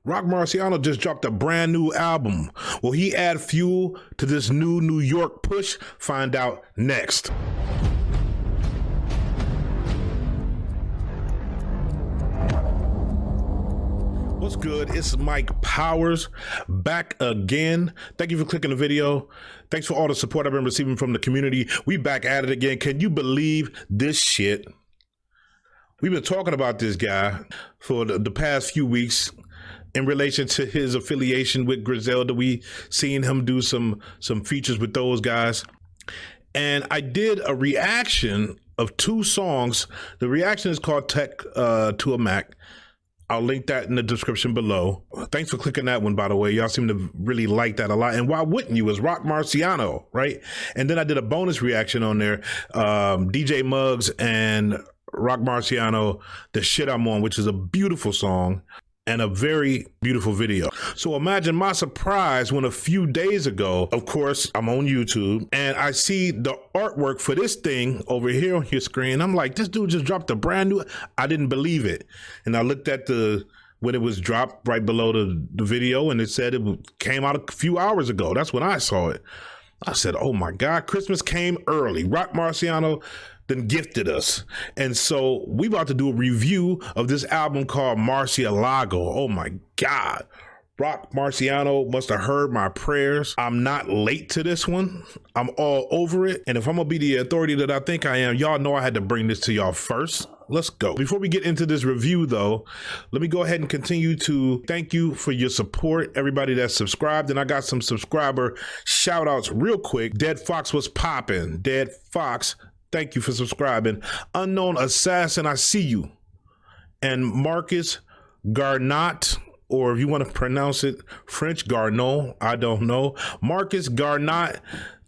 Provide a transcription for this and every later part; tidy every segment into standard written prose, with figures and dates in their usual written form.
Roc Marciano just dropped a brand new album. Will he add fuel to this new New York push? Find out next. What's good? It's Mike Powers back again. Thank you for clicking the video. Thanks for all the support I've been receiving from the community. We back at it again. Can you believe this shit? We've been talking about this guy for the past few weeks in relation to his affiliation with Griselda. We seen him do some features with those guys. And I did a reaction of 2 songs. The reaction is called Tech to a Mack. I'll link that in the description below. Thanks for clicking that one, by the way. Y'all seem to really like that a lot. And why wouldn't you? It's Roc Marciano, right? And then I did a bonus reaction on there. DJ Muggs and Roc Marciano, The Shit I'm On, which is a beautiful song and a very beautiful video. So imagine my surprise when a few days ago, of course, I'm on YouTube and I see the artwork for this thing over here on your screen. I'm like, this dude just dropped a brand new, I didn't believe it. And I looked at when it was dropped right below the video, and it said it came out a few hours ago. That's when I saw it. I said, oh my God, Christmas came early. Roc Marciano then gifted us. And so we about to do a review of this album called Marcielago. Oh my God. Roc Marciano must have heard my prayers. I'm not late to this one. I'm all over it. And if I'm gonna be the authority that I think I am, y'all know I had to bring this to y'all first. Let's go. Before we get into this review though, let me go ahead and continue to thank you for your support, everybody that's subscribed. And I got some subscriber shout outs real quick. Dead Fox was popping. Dead Fox, thank you for subscribing. Unknown Assassin, I see you. And Marcus Garnot, or if you want to pronounce it French, Garnot, I don't know. Marcus Garnot,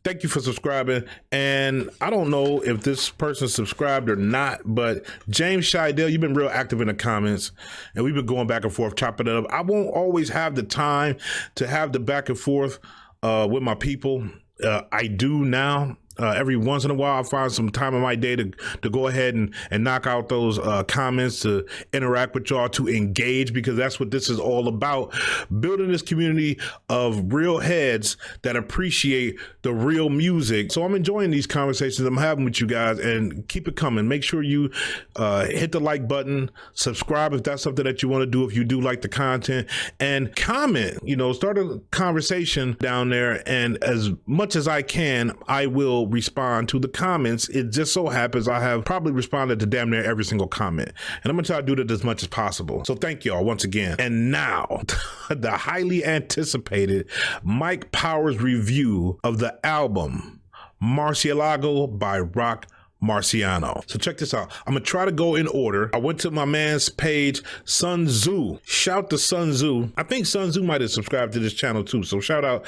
thank you for subscribing. And I don't know if this person subscribed or not, but James Scheidel, you've been real active in the comments and we've been going back and forth, chopping it up. I won't always have the time to have the back and forth with my people. I do now. Every once in a while, I find some time in my day to go ahead and knock out those comments, to interact with y'all, to engage, because that's what this is all about. Building this community of real heads that appreciate the real music. So I'm enjoying these conversations I'm having with you guys, and keep it coming. Make sure you hit the like button, subscribe if that's something that you want to do, if you do like the content, and comment, start a conversation down there. And as much as I can, I will respond to the comments. It just so happens I have probably responded to damn near every single comment, and I'm gonna try to do that as much as possible. So thank y'all once again. And now the highly anticipated Mike Powers review of the album Marcielago by Roc Marciano. So check this out. I'm gonna try to go in order. I went to my man's page, SunTzu. Shout to SunTzu. I think SunTzu might have subscribed to this channel too, so shout out.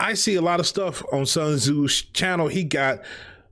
I see a lot of stuff on SunTzu's channel. He got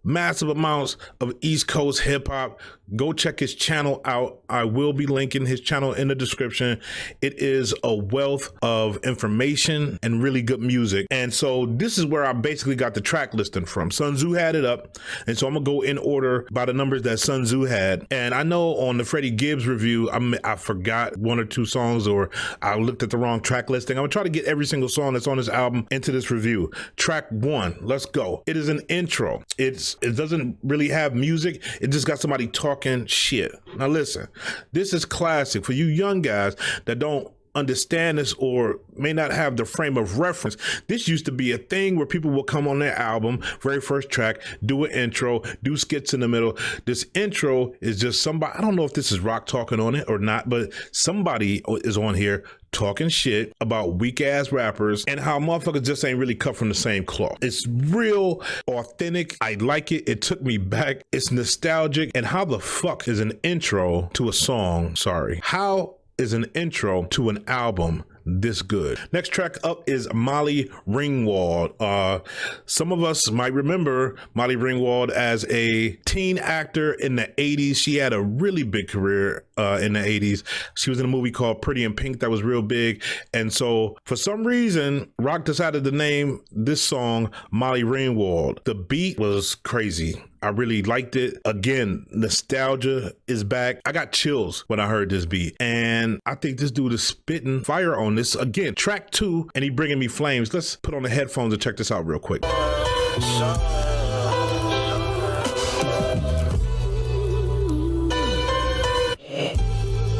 massive amounts of East Coast hip hop. Go check his channel out. I will be linking his channel in the description. It is a wealth of information and really good music. And so this is where I basically got the track listing from. SunTzu had it up. And so I'm gonna go in order by the numbers that SunTzu had. And I know on the Freddie Gibbs review, I forgot 1 or 2 songs, or I looked at the wrong track listing. I'm gonna try to get every single song that's on this album into this review. Track 1, let's go. It is an intro. It doesn't really have music. It just got somebody talking shit. Now listen, this is classic for you young guys that don't understand this or may not have the frame of reference. This used to be a thing where people will come on their album, very first track, do an intro, do skits in the middle. This intro is just somebody, I don't know if this is Roc talking on it or not, but somebody is on here talking shit about weak ass rappers and how motherfuckers just ain't really cut from the same cloth. It's real authentic. I like it. It took me back. It's nostalgic. And how the fuck is an intro to a song? Sorry. How is an intro to an album this good? Next track up is Molly Ringwald. Some of us might remember Molly Ringwald as a teen actor in the 80s. She had a really big career in the 80s. She was in a movie called Pretty in Pink that was real big. And so for some reason, Roc decided to name this song Molly Ringwald. The beat was crazy. I really liked it. Again, nostalgia is back. I got chills when I heard this beat. And I think this dude is spitting fire on this. Again, track 2, and he bringing me flames. Let's put on the headphones and check this out real quick.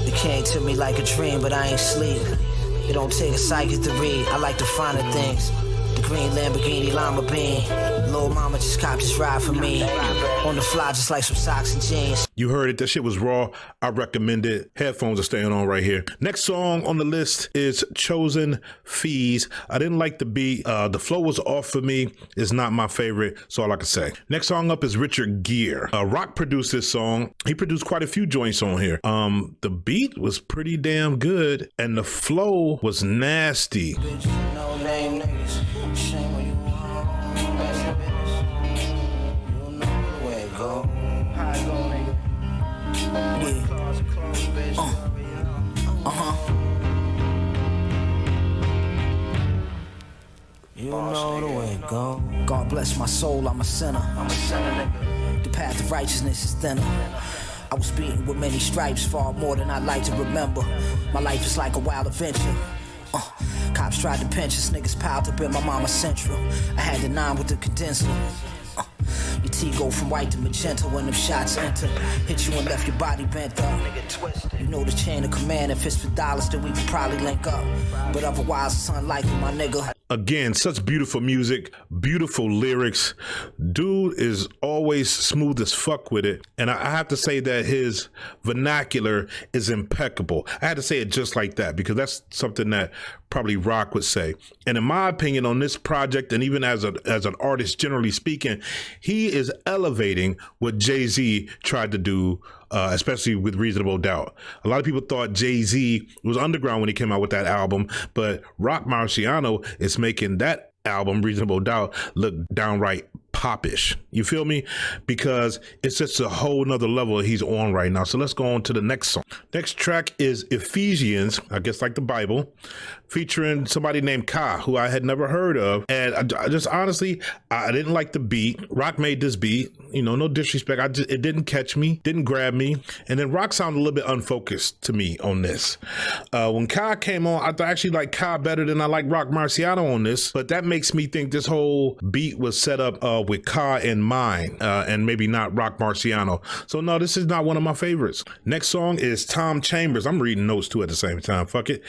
It came to me like a dream, but I ain't sleep. It don't take a psychic to read. I like the finer things. The green Lamborghini Llama Bean. Lil' mama just copped this ride for me. On the fly, just like some socks and jeans. You heard it. That shit was raw. I recommend it. Headphones are staying on right here. Next song on the list is Chosen Fees. I didn't like the beat. The flow was off for me. It's not my favorite. That's all I can say. Next song up is Richard Gere. Roc produced this song. He produced quite a few joints on here. The beat was pretty damn good, and the flow was nasty. No name niggas. Shame when you want. That's your business. You know where it go. How it go, nigga? You know the way it go. God bless my soul, I'm a sinner. The path of righteousness is thinner. I was beaten with many stripes, far more than I'd like to remember. My life is like a wild adventure. Cops tried to pinch us, niggas piled up in my mama's central. I had the 9 with the condenser. Your T go from white to magenta when them shots enter. Hit you and left your body bent up. You know the chain of command. If it's for dollars, then we could probably link up. But otherwise, it's unlikely, my nigga. Again, such beautiful music, beautiful lyrics. Dude is always smooth as fuck with it. And I have to say that his vernacular is impeccable. I had to say it just like that because that's something that probably Roc would say. And in my opinion on this project, and even as an artist generally speaking, he is elevating what Jay-Z tried to do, especially with Reasonable Doubt. A lot of people thought Jay-Z was underground when he came out with that album, but Roc Marciano is making that album, Reasonable Doubt, look downright popish. You feel me? Because it's just a whole nother level he's on right now. So let's go on to the next song. Next track is Ephesians, I guess like the Bible, featuring somebody named Ka, who I had never heard of. And I just honestly, I didn't like the beat. Roc made this beat, you know, no disrespect. It didn't catch me, didn't grab me. And then Roc sounded a little bit unfocused to me on this. When Ka came on, I actually like Ka better than I like Roc Marciano on this. But that makes me think this whole beat was set up with Ka in mind, and maybe not Roc Marciano. So no, this is not one of my favorites. Next song is Tom Chambers. I'm reading notes too at the same time. Fuck it.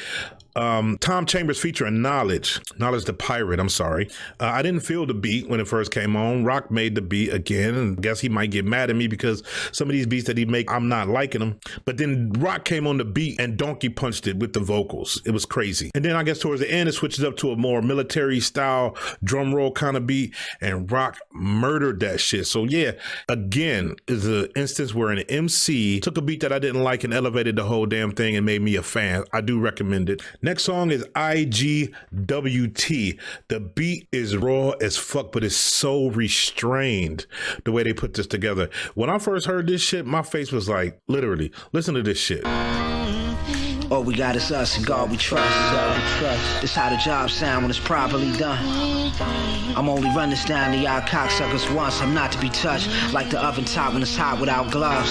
Tom Chambers featuring Knowledge the Pirate. I'm sorry. I didn't feel the beat when it first came on. Roc made the beat again, and I guess he might get mad at me because some of these beats that he make, I'm not liking them. But then Roc came on the beat and donkey punched it with the vocals. It was crazy. And then I guess towards the end, it switches up to a more military style drum roll kind of beat, and Roc murdered that shit. So yeah, again, is an instance where an MC took a beat that I didn't like and elevated the whole damn thing and made me a fan. I do recommend it. Next song is IGWT. The beat is raw as fuck, but it's so restrained the way they put this together. When I first heard this shit, my face was like, literally, listen to this shit. All we got is us and God we trust. This how the job sound when it's properly done. I'm only run this down to y'all cocksuckers once. I'm not to be touched like the oven top when it's hot without gloves.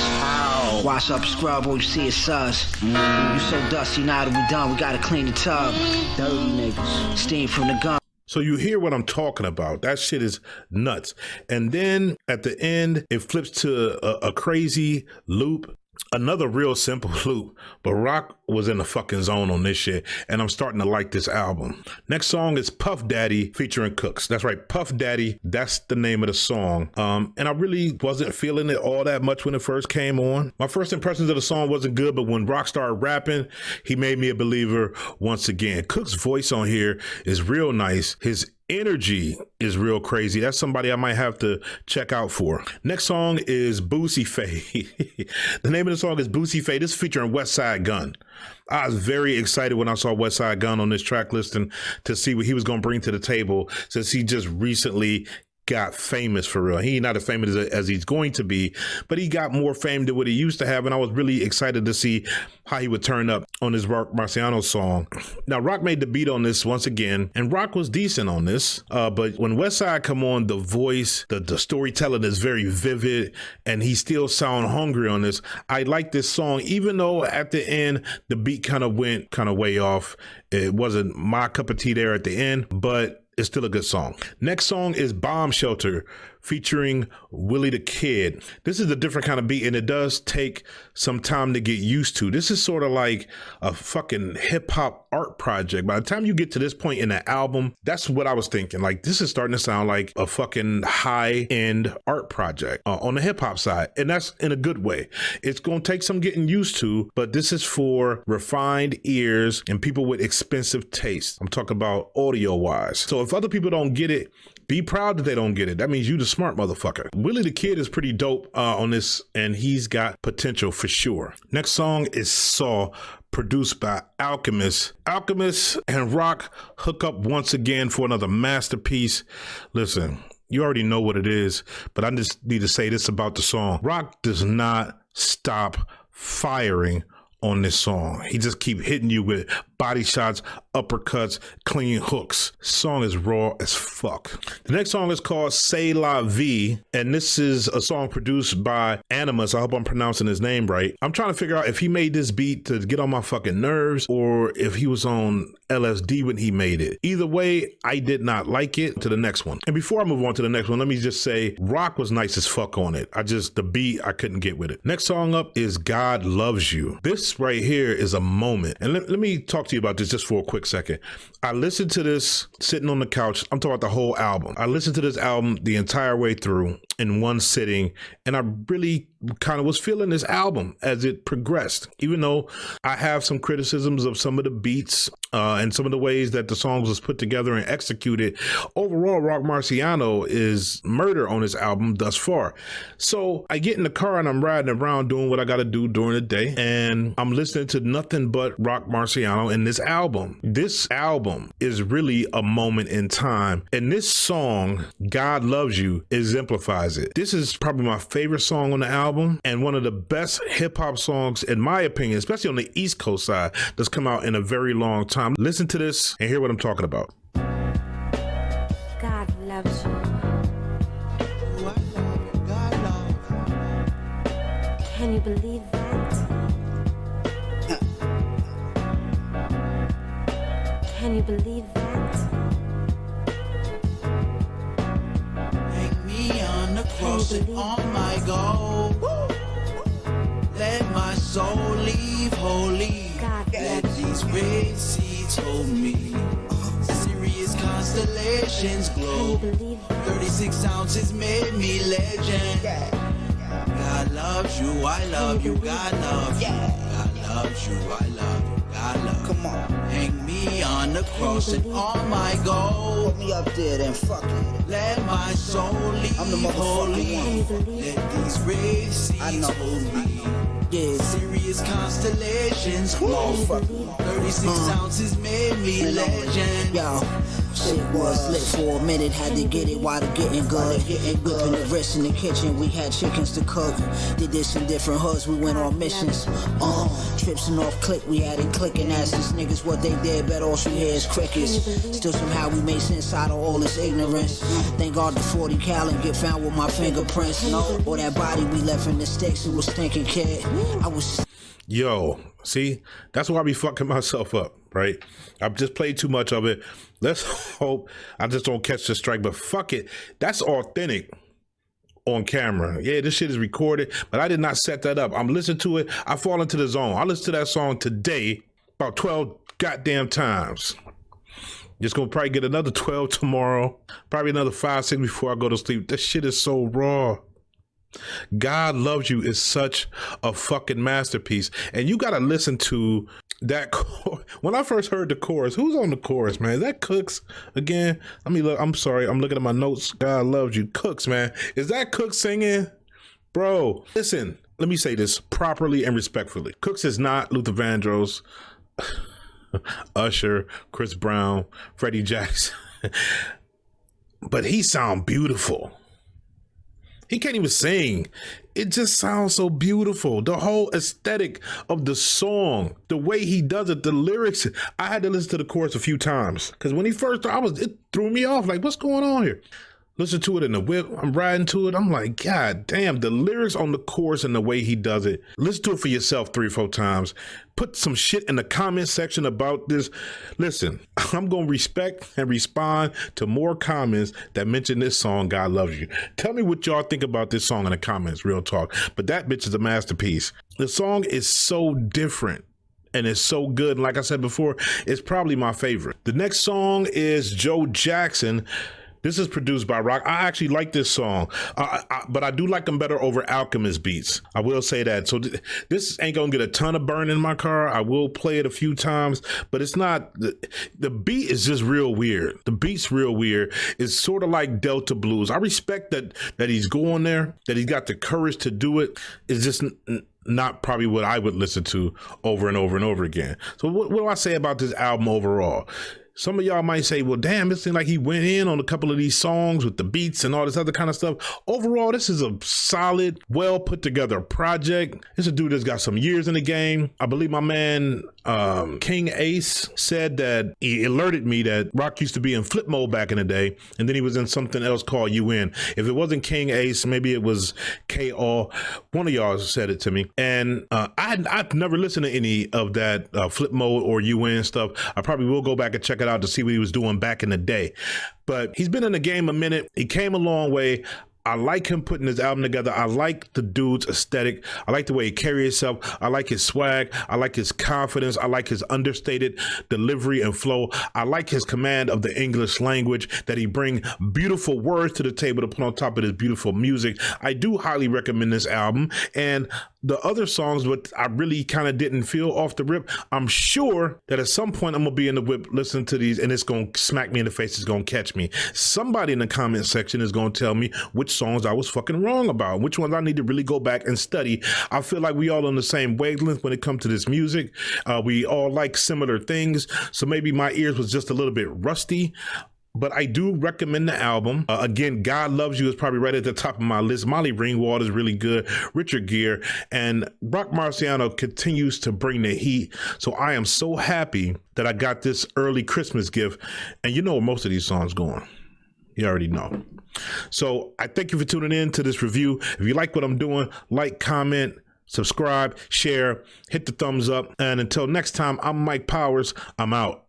Wash up, scrub, all you see is suds. You so dusty, now that we done, we gotta clean the tub. Dirty niggas, steam from the gun. So you hear what I'm talking about. That shit is nuts. And then at the end, it flips to a crazy loop. Another real simple loop, but Roc was in the fucking zone on this shit, and I'm starting to like this album. Next song is Puff Daddy featuring Cooks. That's right, Puff Daddy, that's the name of the song. And I really wasn't feeling it all that much when it first came on. My first impressions of the song wasn't good, but when Roc started rapping, he made me a believer once again. Cook's voice on here is real nice. His energy is real crazy. That's somebody I might have to check out for. Next song is Boosie Faye. The name of the song is Boosie Faye. This is featuring West Side Gun. I was very excited when I saw West Side Gun on this track list and to see what he was going to bring to the table, since he just recently got famous for real. He not as famous as he's going to be, but he got more fame than what he used to have. And I was really excited to see how he would turn up on this Roc Marciano song. Now, Roc made the beat on this once again, and Roc was decent on this. But when Westside come on, the voice, the storytelling is very vivid, and he still sound hungry on this. I like this song, even though at the end, the beat kind of went way off. It wasn't my cup of tea there at the end, but it's still a good song. Next song is Bomb Shelter featuring Willie the Kid. This is a different kind of beat, and it does take some time to get used to. This is sort of like a fucking hip hop art project. By the time you get to this point in the album, that's what I was thinking. Like, this is starting to sound like a fucking high end art project on the hip hop side. And that's in a good way. It's going to take some getting used to, but this is for refined ears and people with expensive taste. I'm talking about audio wise. So if other people don't get it, be proud that they don't get it. That means you the smart motherfucker. Willie the Kid is pretty dope on this, and he's got potential for sure. Next song is Saw, produced by Alchemist. Alchemist and Roc hook up once again for another masterpiece. Listen, you already know what it is, but I just need to say this about the song. Roc does not stop firing on this song. He just keep hitting you with body shots, uppercuts, clean hooks. Song is raw as fuck. The next song is called C'est La Vie, and this is a song produced by Animus. I hope I'm pronouncing his name right. I'm trying to figure out if he made this beat to get on my fucking nerves or if he was on LSD when he made it. Either way, I did not like it. To the next one. And before I move on to the next one, let me just say Roc was nice as fuck on it. The beat, I couldn't get with it. Next song up is God Loves You. This right here is a moment. And let me talk to you about this just for a quick second. I listened to this sitting on the couch. I'm talking about the whole album. I listened to this album the entire way through in one sitting, and I really kind of was feeling this album as it progressed, even though I have some criticisms of some of the beats and some of the ways that the songs was put together and executed. Overall, Roc Marciano is murder on this album thus far. So I get in the car and I'm riding around doing what I got to do during the day, and I'm listening to nothing but Roc Marciano in this album. This album is really a moment in time, and this song, God Loves You, exemplifies it. This is probably my favorite song on the album and one of the best hip-hop songs, in my opinion, especially on the East Coast side, that's come out in a very long time. Listen to this and hear what I'm talking about. God loves you. Can you believe that? Can you believe that? Hang me on the cross and on my goal. Let my soul leave holy. Let these red seeds hold me. Sirius constellations glow. 36 ounces made me legend. God loves you, I love you, God loves you. God loves you, I love you, God loves you. Come on. Hang me on the cross and on my goal. Put me up there, then fuck it. Let my soul leave I'm the holy. motherfucking Let these red seeds hold me. Yeah. Sirius constellations glow. 36 ounces made me legend. Yo, shit was lit for a minute, had to get it while the getting good. Whipping the wrist in the kitchen, we had chickens to cook. Did this in different hoods, we went on missions. Trips and off click, we had it clicking. Ask these niggas what they did, bet all she hear is crickets. Still somehow we made sense out of all this ignorance. Thank God the 40 cal and get found with my fingerprints. Or that body we left in the sticks, it was stinking, kid. I was... Yo, see, that's why I be fucking myself up, right? I've just played too much of it. Let's hope I just don't catch the strike, but fuck it. That's authentic on camera. Yeah, this shit is recorded, but I did not set that up. I'm listening to it. I fall into the zone. I listened to that song today about 12 goddamn times. Just gonna probably get another 12 tomorrow. Probably another 5, 6 before I go to sleep. This shit is so raw. God Loves You is such a fucking masterpiece, and you gotta listen to that. When I first heard the chorus, who's on the chorus, man? Is that Cooks again? I mean, look, I'm sorry, I'm looking at my notes. God Loves You, Cooks, man. Is that Cooks singing? Bro, listen, let me say this properly and respectfully. Cooks is not Luther Vandross, Usher, Chris Brown, Freddie Jackson. but he sound beautiful. He can't even sing. It just sounds so beautiful. The whole aesthetic of the song, the way he does it, the lyrics. I had to listen to the chorus a few times because when he first, it threw me off. Like, what's going on here? Listen to it in the whip. I'm riding to it. I'm like, God damn, the lyrics on the chorus and the way he does it. Listen to it for yourself 3 or 4 times. Put some shit in the comment section about this. Listen, I'm going to respect and respond to more comments that mention this song, God Loves You. Tell me what y'all think about this song in the comments, real talk. But that bitch is a masterpiece. The song is so different. And it's so good. And like I said before, it's probably my favorite. The next song is Joe Jackson. This is produced by Roc. I actually like this song, but I do like them better over Alchemist beats. I will say that. So this ain't gonna get a ton of burn in my car. I will play it a few times, but it's not, the beat is just real weird. The beat's real weird. It's sort of like Delta Blues. I respect that he's going there, that he's got the courage to do it. It's just not probably what I would listen to over and over and over again. So what do I say about this album overall? Some of y'all might say, well, damn, it seemed like he went in on a couple of these songs with the beats and all this other kind of stuff. Overall, this is a solid, well put together project. This is a dude that's got some years in the game. I believe my man, King Ace, said that he alerted me that Roc used to be in flip mode back in the day, and then he was in something else called UN. If it wasn't King Ace, maybe it was K.O. One of y'all said it to me. And I've never listened to any of that flip mode or UN stuff. I probably will go back and check it out to see what he was doing back in the day. But he's been in the game a minute. He came a long way. I like him putting his album together. I like the dude's aesthetic. I like the way he carries himself. I like his swag. I like his confidence. I like his understated delivery and flow. I like his command of the English language, that he bring beautiful words to the table to put on top of his beautiful music. I do highly recommend this album. And the other songs, what I really kind of didn't feel off the rip, I'm sure that at some point I'm going to be in the whip listening to these and it's going to smack me in the face. It's going to catch me. Somebody in the comment section is going to tell me which songs I was fucking wrong about, which ones I need to really go back and study. I feel like we all on the same wavelength when it comes to this music. We all like similar things. So maybe my ears was just a little bit rusty. But I do recommend the album. Again, God Loves You is probably right at the top of my list. Molly Ringwald is really good. Richard Gere and Roc Marciano continues to bring the heat. So I am so happy that I got this early Christmas gift. And you know where most of these songs going. You already know. So I thank you for tuning in to this review. If you like what I'm doing, like, comment, subscribe, share, hit the thumbs up. And until next time, I'm Mike Powers. I'm out.